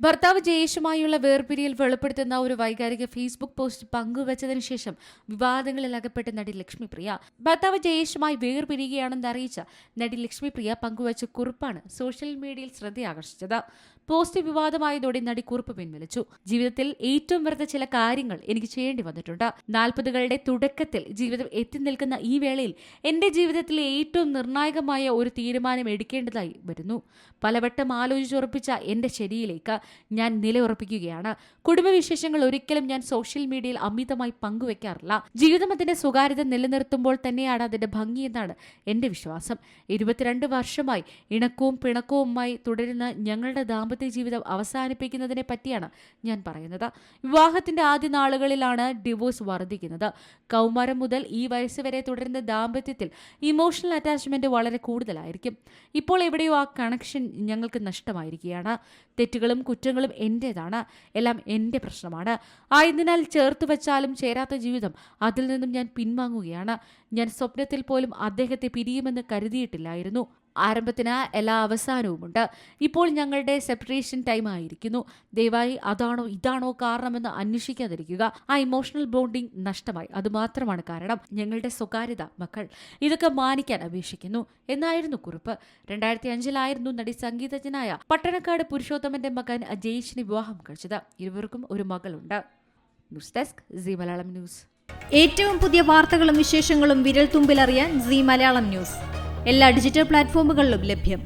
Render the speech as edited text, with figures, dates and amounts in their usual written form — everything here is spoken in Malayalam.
ഭർത്താവ് ജയേഷുമായുള്ള വേർപിരിയൽ വെളിപ്പെടുത്തുന്ന ഒരു വൈകാരിക ഫേസ്ബുക്ക് പോസ്റ്റ് പങ്കുവച്ചതിനു ശേഷം വിവാദങ്ങളിൽ അകപ്പെട്ട നടി ലക്ഷ്മിപ്രിയ. ഭർത്താവ് ജയേഷുമായി വേർപിരിയുകയാണെന്ന് അറിയിച്ച നടി ലക്ഷ്മിപ്രിയ പങ്കുവച്ച കുറിപ്പാണ് സോഷ്യൽ മീഡിയയിൽ ശ്രദ്ധയാകർഷിച്ചത്. പോസ്റ്റ് വിവാദമായതോടെ നടി കുറിപ്പ് പിൻവലിച്ചു. ജീവിതത്തിൽ ഏറ്റവും വെറുത്ത ചില കാര്യങ്ങൾ എനിക്ക് ചെയ്യേണ്ടി വന്നിട്ടുണ്ട്. 40കളുടെ തുടക്കത്തിൽ ജീവിതം എത്തി നിൽക്കുന്ന ഈ വേളയിൽ എന്റെ ജീവിതത്തിലെ ഏറ്റവും നിർണായകമായ ഒരു തീരുമാനം എടുക്കേണ്ടതായി വരുന്നു. പലവട്ടം ആലോചിച്ചുറപ്പിച്ച എന്റെ ശരിയിലേക്ക് ഞാൻ നിലയുറപ്പിക്കുകയാണ്. കുടുംബവിശേഷങ്ങൾ ഒരിക്കലും ഞാൻ സോഷ്യൽ മീഡിയയിൽ അമിതമായി പങ്കുവെക്കാറില്ല. ജീവിതം അതിന്റെ സ്വകാര്യത നിലനിർത്തുമ്പോൾ തന്നെയാണ് അതിന്റെ ഭംഗിയെന്നാണ് എന്റെ വിശ്വാസം. 22 വർഷമായി ഇണക്കവും പിണക്കവുമായി തുടരുന്ന ഞങ്ങളുടെ ദാമ്പത്യ ജീവിതം അവസാനിപ്പിക്കുന്നതിനെ പറ്റിയാണ് ഞാൻ പറയുന്നത്. വിവാഹത്തിന്റെ ആദ്യ നാളുകളിലാണ് ഡിവോഴ്സ് വർദ്ധിക്കുന്നത്. കൗമാരം മുതൽ ഈ വയസ്സ് വരെ തുടരുന്ന ദാമ്പത്യത്തിൽ ഇമോഷണൽ അറ്റാച്ച്മെന്റ് വളരെ കൂടുതലായിരിക്കും. ഇപ്പോൾ എവിടെയോ ആ കണക്ഷൻ ഞങ്ങൾക്ക് നഷ്ടമായിരിക്കുകയാണ്. തെറ്റുകളും കുറ്റങ്ങളും എന്റേതാണ്. എല്ലാം എന്റെ പ്രശ്നമാണ്. ആയതിനാൽ ചേർത്ത് വെച്ചാലും ചേരാത്ത ജീവിതം, അതിൽ നിന്നും ഞാൻ പിൻവാങ്ങുകയാണ്. ഞാൻ സ്വപ്നത്തിൽ പോലും അദ്ദേഹത്തെ പിരിയുമെന്ന് കരുതിയിട്ടില്ലായിരുന്നു. ആരംഭത്തിന് എല്ലാ അവസാനവുമുണ്ട്. ഇപ്പോൾ ഞങ്ങളുടെ സെപ്പറേഷൻ ടൈം ആയിരിക്കുന്നു. ദയവായി അതാണോ ഇതാണോ കാരണമെന്ന് അന്വേഷിക്കാതിരിക്കുക. ആ ഇമോഷണൽ ബോണ്ടിങ് നഷ്ടമായി. അതുമാത്രമാണ് കാരണം. ഞങ്ങളുടെ സ്വകാര്യത, മക്കൾ, ഇതൊക്കെ മാനിക്കാൻ അപേക്ഷിക്കുന്നു എന്നായിരുന്നു കുറിപ്പ്. 2005 നടി സംഗീതജ്ഞനായ പട്ടണക്കാട് പുരുഷോത്തമന്റെ മകൻ ജയേഷിനെ വിവാഹം കഴിച്ചത്. ഇരുവർക്കും ഒരു മകളുണ്ട്. News desk Zee Malayalam news. ഏറ്റവും പുതിയ വാർത്തകളും വിശേഷങ്ങളും വിരൽ തുമ്പിലറിയാൻ സീ മലയാളം ന്യൂസ് എല്ലാ ഡിജിറ്റൽ പ്ലാറ്റ്ഫോമുകളിലും ലഭ്യം.